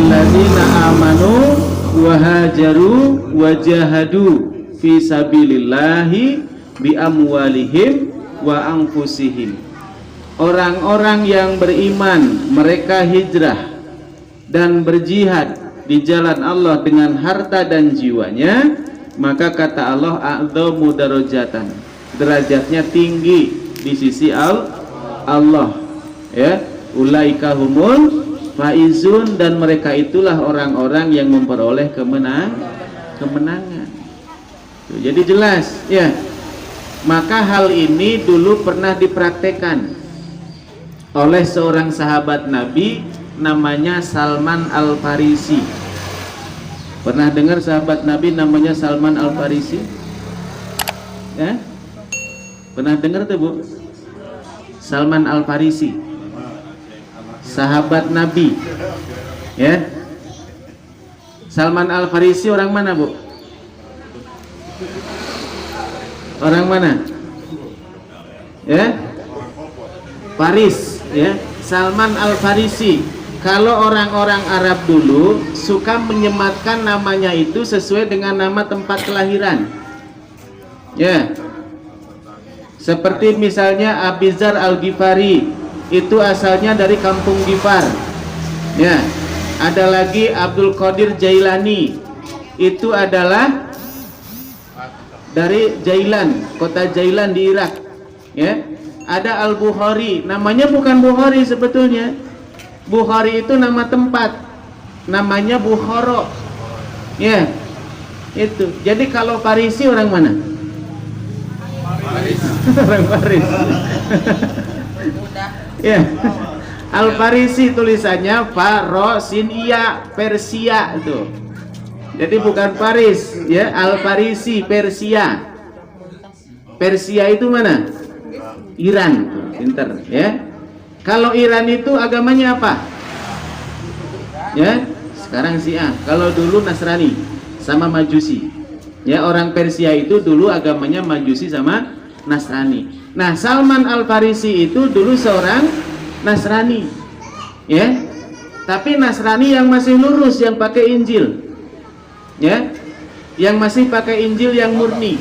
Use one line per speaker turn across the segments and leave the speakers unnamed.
alladzina amanu wa hajaru wa jahadu fi sabilillahi bi amwalihim wa anfusihim. Orang-orang yang beriman, mereka hijrah dan berjihad di jalan Allah dengan harta dan jiwanya, maka kata Allah a'dhamu darajatan, derajatnya tinggi di sisi Allah, ya. Ulaika humul faizun, dan mereka itulah orang-orang yang memperoleh kemenangan. Jadi jelas, ya. Maka hal ini dulu pernah dipraktekkan oleh seorang sahabat Nabi namanya Salman Al-Farisi. Pernah dengar sahabat Nabi namanya Salman Al-Farisi? Ya? Pernah dengar tuh, Bu? Salman Al-Farisi, sahabat Nabi. Ya. Salman Al-Farisi orang mana, Bu? Orang mana? Ya? Faris, ya. Salman Al-Farisi. Kalau orang-orang Arab dulu suka menyematkan namanya itu sesuai dengan nama tempat kelahiran. Ya. Seperti misalnya Abizar Al-Ghifari, itu asalnya dari kampung Ghifar. Ya. Ada lagi Abdul Qadir Jailani, itu adalah dari Jailan, kota Jailan di Irak. Ya. Ada Al-Bukhari, namanya bukan Bukhari sebetulnya. Bukhari itu nama tempat, namanya Bukhara. Ya, itu. Jadi kalau Farisi orang mana? Faris. Orang Faris. Ya, Al-Farisi tulisannya Farosinia, Persia itu. Jadi bukan Faris, ya. Al-Farisi Persia. Persia itu mana? Iran, pinter, ya. Kalau Iran itu agamanya apa? Ya, sekarang Syiah. Kalau dulu Nasrani sama Majusi. Ya, orang Persia itu dulu agamanya Majusi sama Nasrani. Nah, Salman Al-Farisi itu dulu seorang Nasrani. Ya. Tapi Nasrani yang masih lurus, yang pakai Injil. Ya. Yang masih pakai Injil yang murni.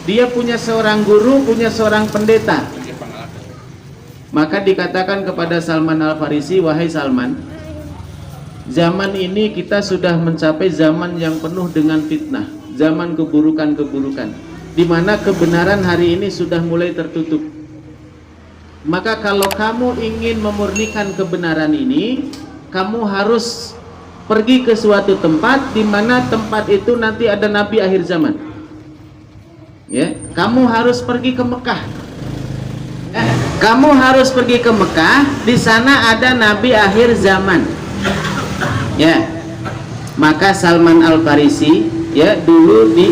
Dia punya seorang guru, punya seorang pendeta. Maka dikatakan kepada Salman Al-Farisi, wahai Salman, zaman ini kita sudah mencapai zaman yang penuh dengan fitnah, zaman keburukan-keburukan, di mana kebenaran hari ini sudah mulai tertutup. Maka kalau kamu ingin memurnikan kebenaran ini, kamu harus pergi ke suatu tempat, di mana tempat itu nanti ada Nabi akhir zaman. Ya, kamu harus pergi ke Mekah. Kamu harus pergi ke Mekah, di sana ada Nabi akhir zaman. Ya. Maka Salman Al-Farisi, ya, dulu di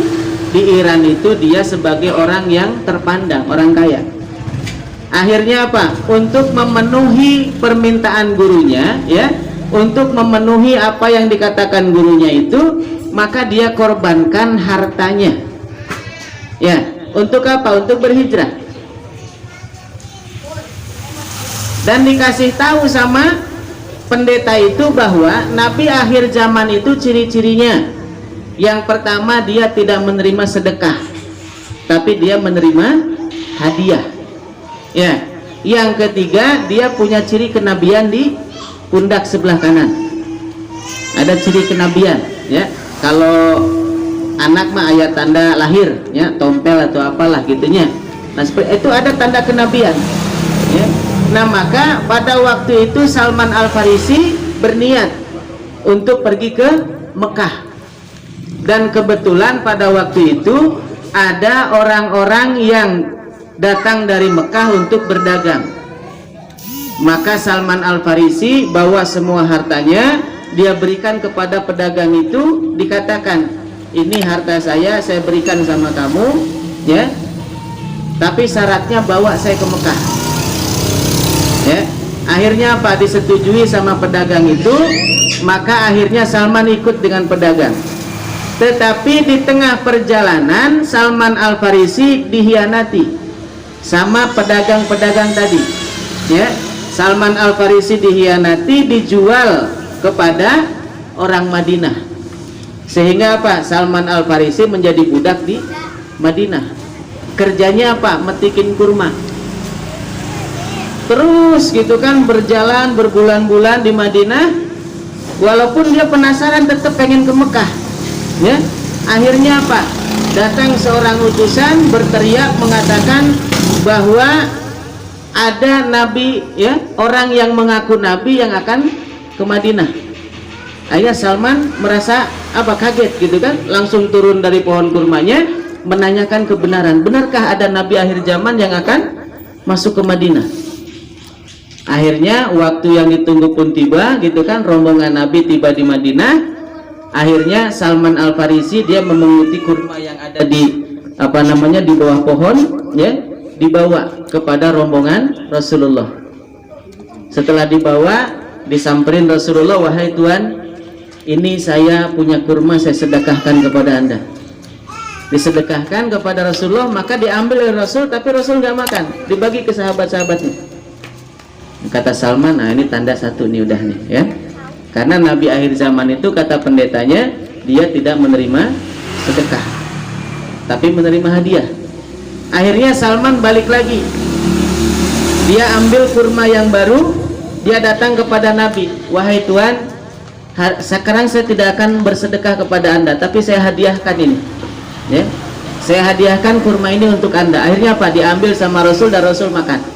Iran itu dia sebagai orang yang terpandang, orang kaya. Akhirnya apa? Untuk memenuhi permintaan gurunya, ya, untuk memenuhi apa yang dikatakan gurunya itu, maka dia korbankan hartanya. Ya, untuk apa? Untuk berhijrah. Dan dikasih tahu sama pendeta itu bahwa Nabi akhir zaman itu ciri-cirinya. Yang pertama, dia tidak menerima sedekah, tapi dia menerima hadiah. Ya. Yang ketiga, dia punya ciri kenabian di pundak sebelah kanan. Ada ciri kenabian, ya. Kalau anak mah ayat tanda lahir, ya, tompel atau apalah gitunya. Nah, itu ada tanda kenabian, ya. Nah, maka pada waktu itu Salman Al-Farisi berniat untuk pergi ke Mekah. Dan kebetulan pada waktu itu ada orang-orang yang datang dari Mekah untuk berdagang. Maka Salman Al-Farisi bawa semua hartanya, dia berikan kepada pedagang itu, dikatakan, ini harta saya berikan sama kamu, ya. Tapi syaratnya bawa saya ke Mekah. Ya, akhirnya apa? Disetujui sama pedagang itu, maka akhirnya Salman ikut dengan pedagang. Tetapi di tengah perjalanan Salman Al-Farisi dihianati sama pedagang-pedagang tadi. Ya, Salman Al-Farisi dihianati, dijual kepada orang Madinah. Sehingga apa? Salman Al Farisi menjadi budak di Madinah. Kerjanya apa? Metikin kurma. Terus gitu kan, berjalan berbulan-bulan di Madinah. Walaupun dia penasaran, tetap pengen ke Mekah. Ya, akhirnya apa? Datang seorang utusan berteriak mengatakan bahwa ada nabi, ya, orang yang mengaku nabi yang akan ke Madinah. Akhirnya Salman merasa apa, kaget gitu kan, langsung turun dari pohon kurmanya menanyakan kebenaran, benarkah ada nabi akhir zaman yang akan masuk ke Madinah. Akhirnya waktu yang ditunggu pun tiba gitu kan, rombongan nabi tiba di Madinah. Akhirnya Salman Al Farisi dia memunguti kurma yang ada di apa namanya di bawah pohon, ya, dibawa kepada rombongan Rasulullah. Setelah dibawa, disamperin Rasulullah, wahai Tuhan, ini saya punya kurma, saya sedekahkan kepada Anda. Disedekahkan kepada Rasulullah, maka diambil oleh Rasul, tapi Rasul nggak makan, dibagi ke sahabat-sahabatnya. Kata Salman, nah ini tanda satu nih, udah nih, ya. Karena Nabi akhir zaman itu, kata pendetanya, dia tidak menerima sedekah, tapi menerima hadiah. Akhirnya Salman balik lagi, dia ambil kurma yang baru, dia datang kepada Nabi, wahai Tuhan, sekarang saya tidak akan bersedekah kepada Anda, tapi saya hadiahkan ini, ya, saya hadiahkan kurma ini untuk Anda. Akhirnya apa? Diambil sama Rasul dan Rasul makan.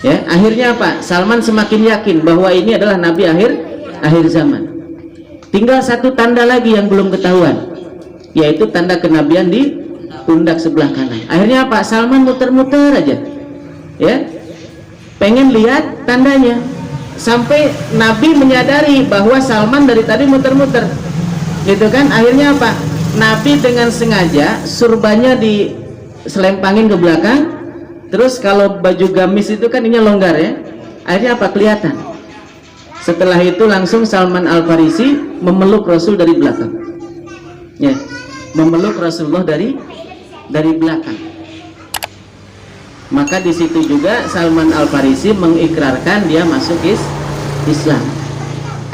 Ya, akhirnya apa? Salman semakin yakin bahwa ini adalah Nabi akhir zaman. Tinggal satu tanda lagi yang belum ketahuan, yaitu tanda kenabian di pundak sebelah kanan. Akhirnya apa? Salman muter-muter aja, ya, pengen lihat tandanya. Sampai Nabi menyadari bahwa Salman dari tadi muter-muter, gitu kan. Akhirnya apa? Nabi dengan sengaja surbannya diselempangin ke belakang. Terus kalau baju gamis itu kan ini longgar, ya. Akhirnya apa? Kelihatan. Setelah itu langsung Salman Al Farisi memeluk Rasul dari belakang, ya, memeluk Rasulullah dari belakang. Maka di situ juga Salman Al Farisi mengikrarkan dia masuk Islam.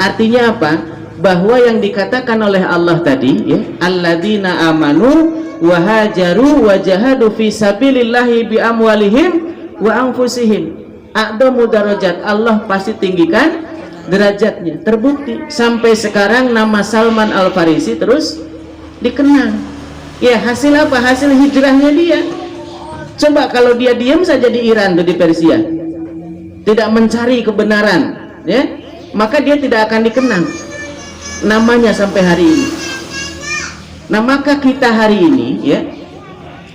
Artinya apa? Bahwa yang dikatakan oleh Allah tadi, ya, alladzina amanu wa hajaru wa jahadu fi sabilillahi bi amwalihim wa anfusihim a'damu darajat. Allah pasti tinggikan derajatnya. Terbukti sampai sekarang nama Salman Al Farisi terus dikenang. Ya, hasil apa? Hasil hijrahnya dia. Coba kalau dia diam saja di Iran atau di Persia, tidak mencari kebenaran, ya, maka dia tidak akan dikenang namanya sampai hari ini. Nah, maka kita hari ini, ya,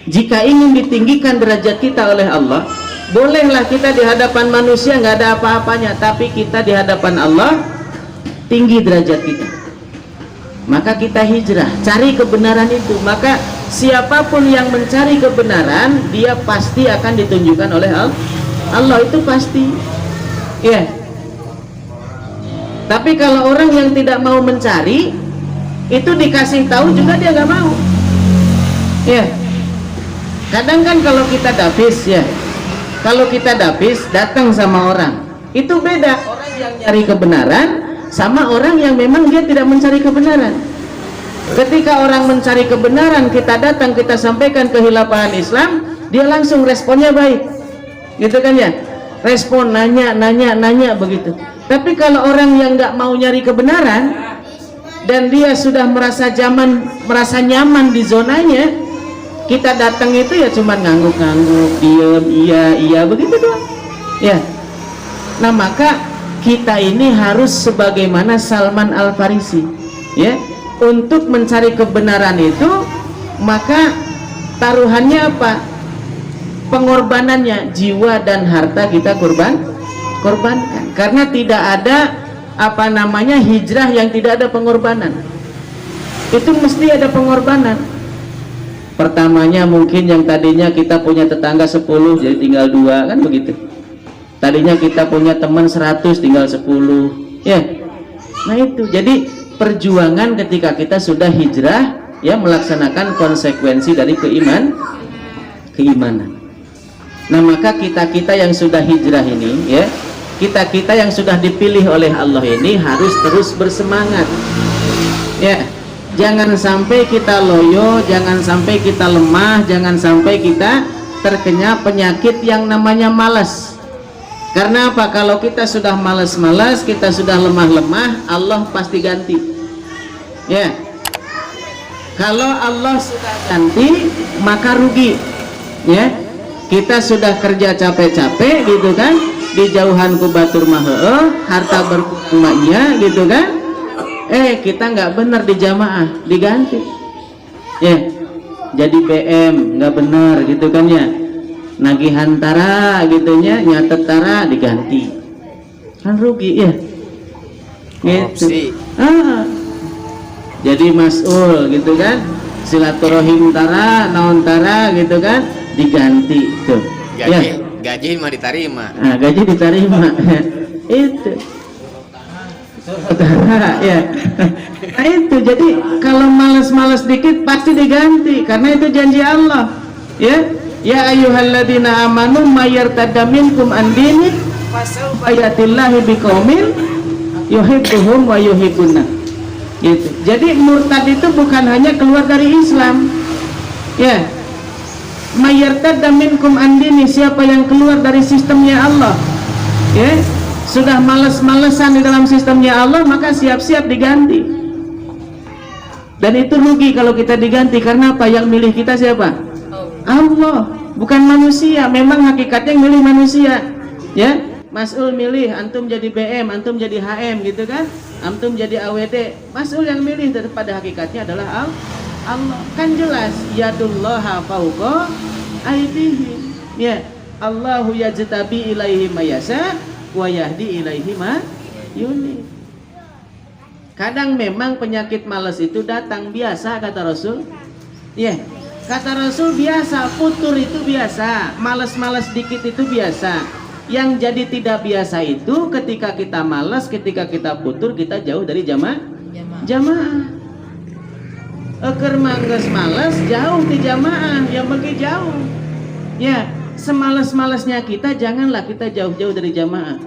jika ingin ditinggikan derajat kita oleh Allah, bolehlah kita di hadapan manusia nggak ada apa-apanya, tapi kita di hadapan Allah tinggi derajat kita. Maka kita hijrah, cari kebenaran itu. Maka siapapun yang mencari kebenaran, dia pasti akan ditunjukkan oleh Allah, itu pasti, ya. Tapi kalau orang yang tidak mau mencari, itu dikasih tahu juga dia nggak mau, ya. Kadang kan kalau kita dapis, ya, kalau kita dapis datang sama orang, itu beda orang yang nyari kebenaran sama orang yang memang dia tidak mencari kebenaran. Ketika orang mencari kebenaran, kita datang, kita sampaikan kehilafahan Islam, dia langsung responnya baik, gitu kan, ya, respon nanya begitu. Tapi kalau orang yang nggak mau nyari kebenaran dan dia sudah merasa nyaman di zonanya, kita datang itu ya cuman ngangguk-ngangguk, diem, iya begitu doang, ya. Nah, maka kita ini harus sebagaimana Salman Al Farisi, ya, untuk mencari kebenaran itu, maka taruhannya apa? Pengorbanannya, jiwa dan harta kita korbankan. Karena tidak ada apa namanya hijrah yang tidak ada pengorbanan. Itu mesti ada pengorbanan. Pertamanya mungkin yang tadinya kita punya tetangga 10 jadi tinggal 2, kan begitu. Tadinya kita punya teman 100 tinggal 10, ya. Nah, itu jadi perjuangan ketika kita sudah hijrah, ya, melaksanakan konsekuensi dari keimanan. Nah, maka kita yang sudah hijrah ini, ya, kita yang sudah dipilih oleh Allah ini harus terus bersemangat, ya. Jangan sampai kita loyo, jangan sampai kita lemah, jangan sampai kita terkena penyakit yang namanya malas. Karena apa? Kalau kita sudah malas-malas, kita sudah lemah-lemah, Allah pasti ganti, ya. Kalau Allah sudah ganti, maka rugi, ya. Kita sudah kerja capek-capek gitu kan, di jauhan ku batur mah harta berkurang iya gitu kan, kita nggak benar di jamaah, diganti, ya. Jadi BM nggak benar gitu kan, ya. Nagihan tara gitunya, nyatet tara diganti, kan rugi, ya. Gitu. Jadi mas'ul gitu kan, silaturahim tara, naon tara gitu kan, diganti tuh.
Gaji mah diterima.
Nah, gaji diterima. Itu. Ya. Nah itu, jadi kalau malas-malas dikit pasti diganti, karena itu janji Allah. Ya. Ya ayyuhalladzina amanu mayyartadda minkum an dini fasawfa yatillahi biqaumin yuhibbuhum wa yuhibbuna. Gitu. Jadi murtad itu bukan hanya keluar dari Islam, ya. Mayyartadda minkum an dini, siapa yang keluar dari sistemnya Allah, ya, sudah malas-malesan di dalam sistemnya Allah, maka siap-siap diganti. Dan itu rugi kalau kita diganti, karena apa? Yang milih kita siapa? Allah, bukan manusia. Memang hakikatnya yang milih manusia, ya. Mas'ul milih, antum jadi BM, antum jadi HM gitu kan, antum jadi AWD. Mas'ul yang milih, pada hakikatnya adalah Allah. Kan jelas, yadullaha fauqa aydihim, ya. Allahu yajtabi ilaihi mayasa wa yahdi ilaihi ma yunib. Kadang memang penyakit malas itu datang, biasa kata Rasul, ya. Kata Rasul biasa, futur itu biasa, malas-malas dikit itu biasa. Yang jadi tidak biasa itu ketika kita malas, ketika kita futur, kita jauh dari jamaah. Eker mangges malas, jauh di jamaah, yang bagi jauh. Ya, semalas-malasnya kita, janganlah kita jauh-jauh dari jamaah.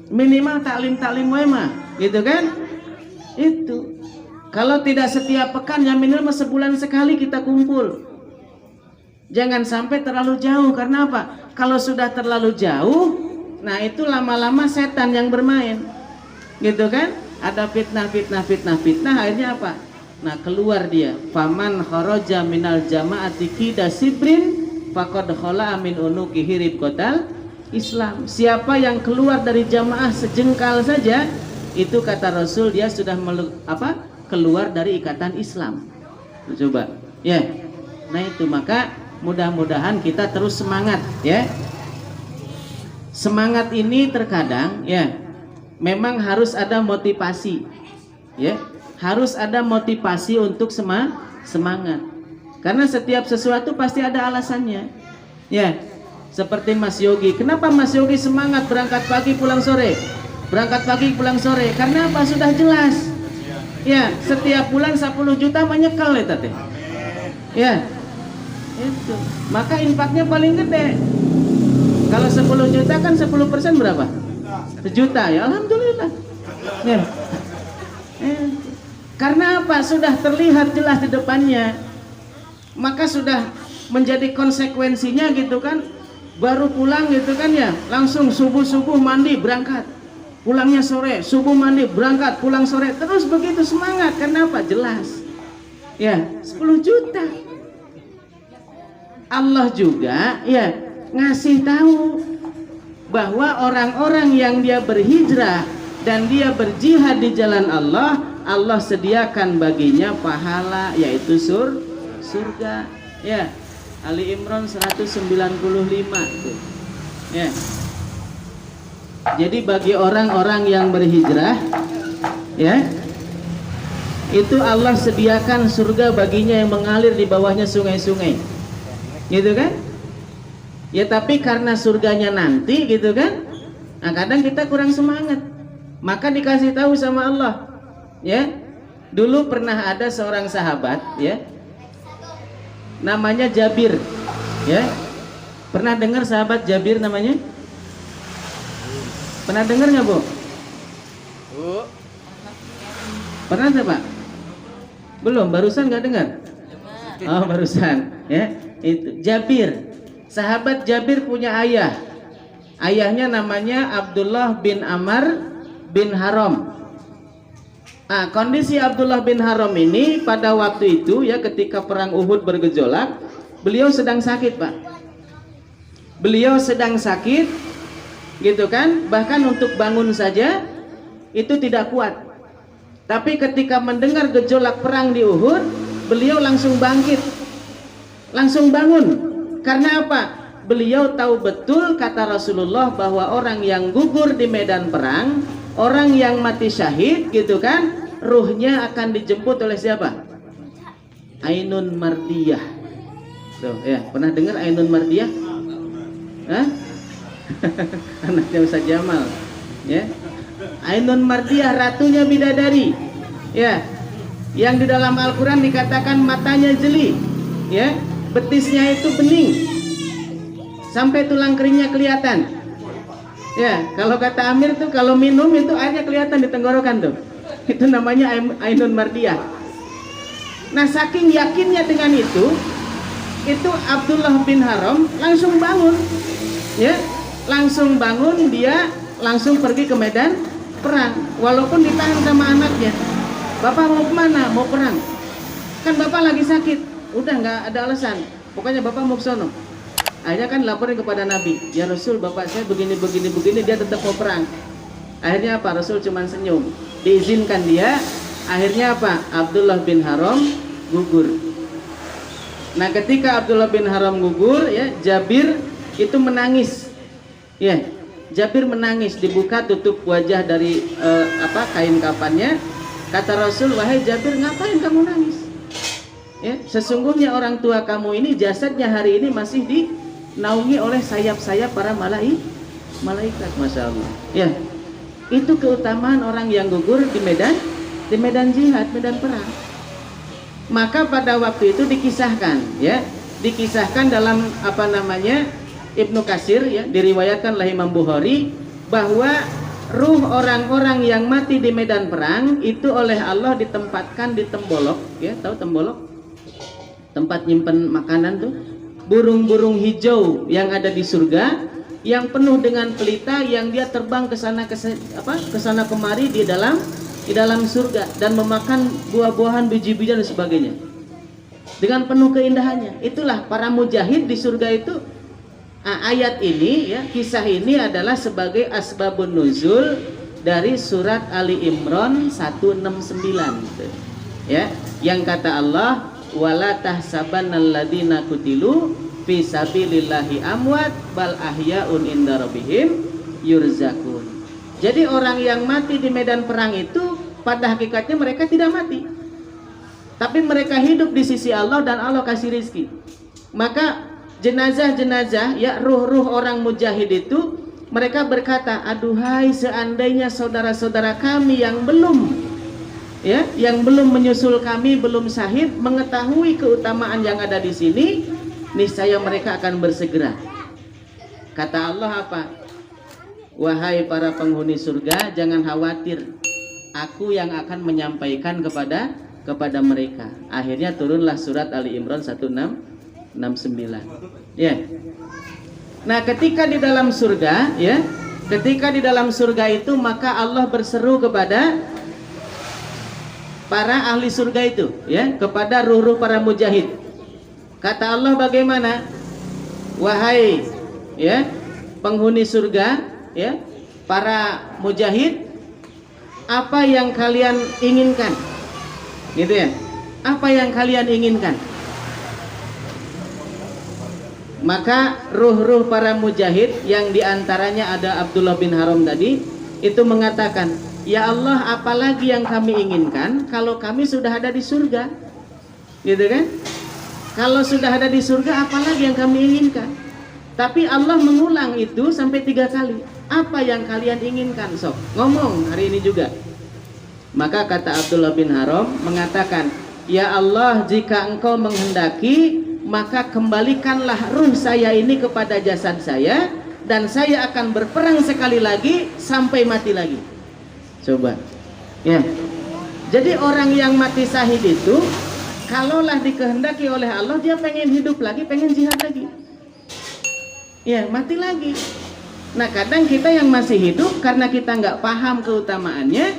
Minimal taklim-taklim mah, gitu kan? Itu. Kalau tidak setiap pekan, ya minimal sebulan sekali kita kumpul. Jangan sampai terlalu jauh, karena apa? Kalau sudah terlalu jauh, nah itu lama-lama setan yang bermain, gitu kan? Ada fitnah, akhirnya apa? Nah keluar dia. Faman kharaja minal jama'ati kida sibrin faqad khala min unuki hirib kotal Islam. Siapa yang keluar dari jamaah sejengkal saja, itu kata Rasul dia sudah keluar dari ikatan Islam. Coba, ya. Nah itu, maka mudah-mudahan kita terus semangat, ya. Semangat ini terkadang, ya, memang harus ada motivasi, ya. Harus ada motivasi untuk semangat. Karena setiap sesuatu pasti ada alasannya, ya. Seperti Mas Yogi, kenapa Mas Yogi semangat berangkat pagi pulang sore? Berangkat pagi pulang sore, karena apa? Sudah jelas, ya. Setiap bulan 10 juta menyekel ya teh, ya. Itu. Maka infaknya paling gede. Kalau 10 juta kan 10% berapa? 1 juta, ya alhamdulillah. Ya. Karena apa? Sudah terlihat jelas di depannya. Maka sudah menjadi konsekuensinya gitu kan. Baru pulang gitu kan, ya, langsung subuh-subuh mandi berangkat. Pulangnya sore, subuh mandi berangkat, pulang sore, terus begitu semangat. Karena apa? Jelas. Ya, 10 juta. Allah juga, ya, ngasih tahu bahwa orang-orang yang dia berhijrah dan dia berjihad di jalan Allah, Allah sediakan baginya pahala, yaitu surga, ya. Ali Imran 195 tuh. Ya. Jadi bagi orang-orang yang berhijrah, ya, itu Allah sediakan surga baginya yang mengalir di bawahnya sungai-sungai. Gitu kan? Ya tapi karena surganya nanti gitu kan, nah kadang kita kurang semangat, maka dikasih tahu sama Allah, ya. Dulu pernah ada seorang sahabat, ya, namanya Jabir, ya. Pernah dengar sahabat Jabir namanya? Pernah dengar nggak, Bu?
Bu.
Pernah nggak, Pak? Belum, barusan nggak dengar? Oh, barusan, ya. Itu Jabir. Sahabat Jabir punya ayah. Ayahnya namanya Abdullah bin Amr bin Haram. Nah, kondisi Abdullah bin Haram ini pada waktu itu ya, ketika perang Uhud bergejolak, beliau sedang sakit, Pak. Beliau sedang sakit, gitu kan? Bahkan untuk bangun saja itu tidak kuat. Tapi ketika mendengar gejolak perang di Uhud, beliau langsung bangkit, langsung bangun. Karena apa? Beliau tahu betul kata Rasulullah bahwa orang yang gugur di medan perang, orang yang mati syahid, gitu kan, ruhnya akan dijemput oleh siapa? Ainun Mardiyah. Tuh, ya, pernah dengar Ainun Mardiyah? Hah? Anaknya Ustaz Jamal, ya. Ainun Mardiyah, ratunya bidadari, ya, yang di dalam Al-Quran dikatakan matanya jeli, ya, betisnya itu bening, sampai tulang keringnya kelihatan. Ya, kalau kata Amir tuh kalau minum itu airnya kelihatan di tenggorokan tuh. Itu namanya Ainun Mardiyah. Nah, saking yakinnya dengan itu Abdullah bin Haram langsung bangun, ya, langsung bangun, dia langsung pergi ke medan perang, walaupun ditahan sama anaknya. Bapak mau kemana? Mau perang. Kan bapak lagi sakit, udah nggak ada alasan, pokoknya bapak mau ke sono. Akhirnya kan laporin kepada Nabi, ya Rasul, bapak saya begini, dia tetap mau perang. Akhirnya apa? Rasul cuman senyum, diizinkan dia. Akhirnya apa? Abdullah bin Haram gugur. Nah, ketika Abdullah bin Haram gugur, ya, Jabir itu menangis, ya, Jabir menangis, dibuka tutup wajah dari kain kafannya. Kata Rasul, wahai Jabir, ngapain kamu nangis? Ya, sesungguhnya orang tua kamu ini jasadnya hari ini masih dinaungi oleh sayap-sayap para malaikat. Masya Allah. Ya, itu keutamaan orang yang gugur di medan jihad, medan perang. Maka pada waktu itu dikisahkan, ya, dikisahkan dalam Ibnu Katsir, ya, diriwayatkan oleh Imam Bukhari bahwa ruh orang-orang yang mati di medan perang itu oleh Allah ditempatkan di tembolok, ya, tahu tembolok? Tempat nyimpen makanan tuh, burung-burung hijau yang ada di surga, yang penuh dengan pelita, yang dia terbang ke sana kemari di dalam surga dan memakan buah-buahan, biji-bijian dan sebagainya dengan penuh keindahannya. Itulah para mujahid di surga itu. Ayat ini, ya, kisah ini adalah sebagai asbabun nuzul dari surat Ali Imran 169, ya, yang kata Allah, wala tahsabannal ladzina qutilu fi sabilillahi amwat bal ahyaun inda rabbihim yurzakun. Jadi orang yang mati di medan perang itu pada hakikatnya mereka tidak mati, tapi mereka hidup di sisi Allah dan Allah kasih rizki. Maka jenazah-jenazah, ya, ruh-ruh orang mujahid itu mereka berkata, aduhai seandainya saudara-saudara kami yang belum, ya, yang belum menyusul kami, belum syahid, mengetahui keutamaan yang ada di sini, niscaya mereka akan bersegera. Kata Allah apa? Wahai para penghuni surga, jangan khawatir, aku yang akan menyampaikan kepada mereka. Akhirnya turunlah surat Ali Imran 169. Ya. Nah, ketika di dalam surga, ya, ketika di dalam surga itu, maka Allah berseru kepada para ahli surga itu, ya, kepada ruh-ruh para mujahid. Kata Allah bagaimana? Wahai, ya, penghuni surga, ya, para mujahid, apa yang kalian inginkan? Gitu ya. Apa yang kalian inginkan? Maka ruh-ruh para mujahid yang diantaranya ada Abdullah bin Haram tadi itu mengatakan, ya Allah, apalagi yang kami inginkan kalau kami sudah ada di surga, gitu kan? Kalau sudah ada di surga, apalagi yang kami inginkan? Tapi Allah mengulang itu sampai 3 kali. Apa yang kalian inginkan? Sok ngomong hari ini juga. Maka kata Abdullah bin Haram mengatakan, ya Allah, jika engkau menghendaki, maka kembalikanlah ruh saya ini kepada jasad saya, dan saya akan berperang sekali lagi sampai mati lagi. Coba ya, jadi orang yang mati syahid itu kalaulah dikehendaki oleh Allah, dia pengen hidup lagi, pengen jihad lagi, ya mati lagi. Nah kadang kita yang masih hidup karena kita nggak paham keutamaannya,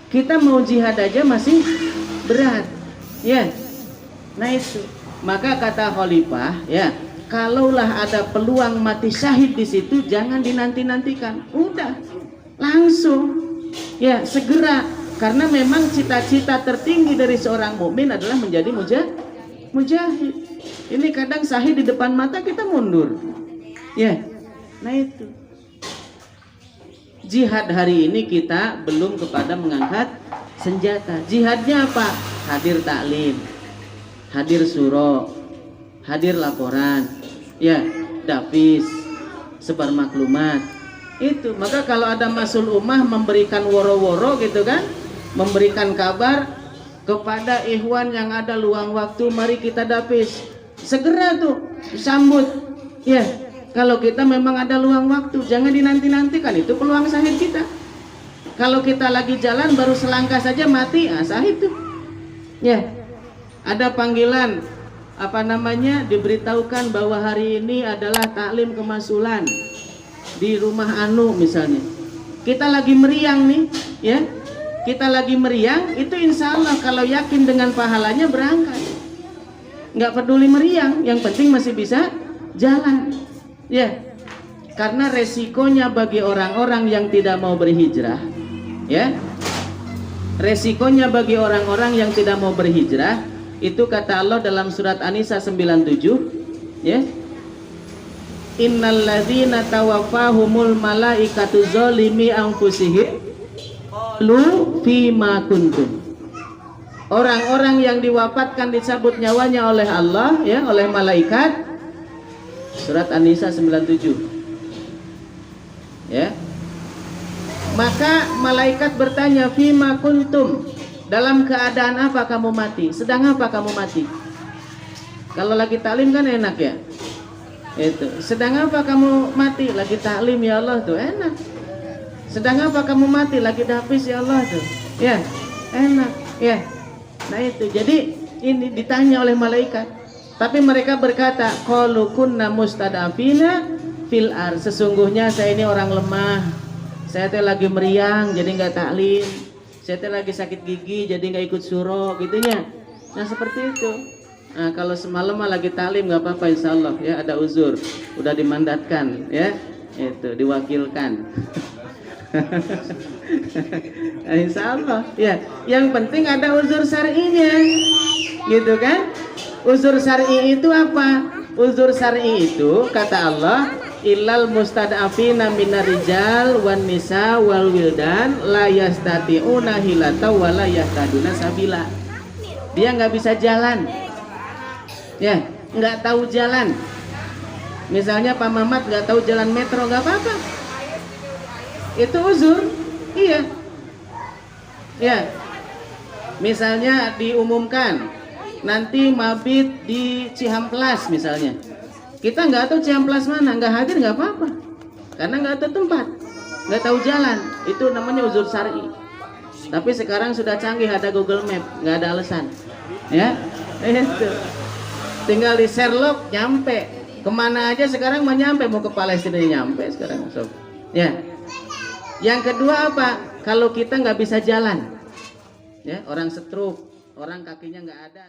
kita mau jihad aja masih berat, ya. Nah itu, maka kata khalifah, ya, kalaulah ada peluang mati syahid di situ, jangan dinanti-nantikan, udah langsung, ya segera, karena memang cita-cita tertinggi dari seorang mukmin adalah menjadi mujahid. Ini kadang syahid di depan mata kita mundur, ya. Nah itu, jihad hari ini kita belum kepada mengangkat senjata. Jihadnya apa? Hadir taklim, hadir suro, hadir laporan, ya, dapis, sebar maklumat. Itu, maka kalau ada masul ummah memberikan woro-woro gitu kan, memberikan kabar kepada ikhwan yang ada luang waktu, mari kita dapis, segera tuh sambut, ya. Kalau kita memang ada luang waktu, jangan dinanti-nantikan, itu peluang syahid kita. Kalau kita lagi jalan baru selangkah saja mati, syahid tuh, ya. Ada panggilan, apa namanya, diberitahukan bahwa hari ini adalah taklim kemasulan di rumah Anu misalnya. Kita lagi meriang nih, ya. Kita lagi meriang, itu insya Allah kalau yakin dengan pahalanya berangkat. Nggak peduli meriang, yang penting masih bisa jalan, ya. Karena resikonya bagi orang-orang yang tidak mau berhijrah, ya. Resikonya bagi orang-orang yang tidak mau berhijrah, itu kata Allah dalam surat An-Nisa 97, ya. Innalladzina tawaffahumul malaikatu zalimi anfusihim qalu fima kuntum. Orang-orang yang diwafatkan dicabut nyawanya oleh Allah, ya, oleh malaikat. Surat An-Nisa 97. Ya. Maka malaikat bertanya, fima kuntum, dalam keadaan apa kamu mati? Sedang apa kamu mati? Kalau lagi taklim kan enak ya. Itu. Sedang apa kamu mati? Lagi taklim ya Allah tuh enak. Sedang apa kamu mati? Lagi dapis ya Allah tuh. Ya, enak, ya. Nah itu. Jadi ini ditanya oleh malaikat. Tapi mereka berkata, qalu kunna mustadafina fil ar. Sesungguhnya saya ini orang lemah. Saya tuh lagi meriang jadi nggak taklim. Saya tuh lagi sakit gigi jadi nggak ikut suro gitunya. Nah seperti itu. Nah, kalau semalam lagi taklim nggak apa-apa insya Allah, ya, ada uzur, udah dimandatkan, ya, itu diwakilkan. Nah, insya Allah, ya. Yang penting ada uzur syar'inya, gitu kan? Uzur syar'i itu apa? Uzur syar'i itu kata Allah, illal mustad'afina minar rijal wan nisa wal wildan la yastati'una hilata wa la yahtaduna sabila. Dia nggak bisa jalan, ya, nggak tahu jalan. Misalnya Pak Mamat nggak tahu jalan metro, nggak apa-apa, itu uzur, iya, ya. Misalnya diumumkan nanti mabit di Cihamplas misalnya, kita nggak tahu Cihamplas mana, nggak hadir nggak apa-apa, karena nggak tahu tempat, nggak tahu jalan, itu namanya uzur syar'i. Tapi sekarang sudah canggih, ada Google Map, nggak ada alasan, ya, itu. Tinggal di Sherlock nyampe kemana aja sekarang, mau nyampe, mau ke Palestina nyampe sekarang, sob. Ya. Yang kedua apa? Kalau kita nggak bisa jalan, ya, orang stroke, orang kakinya nggak ada.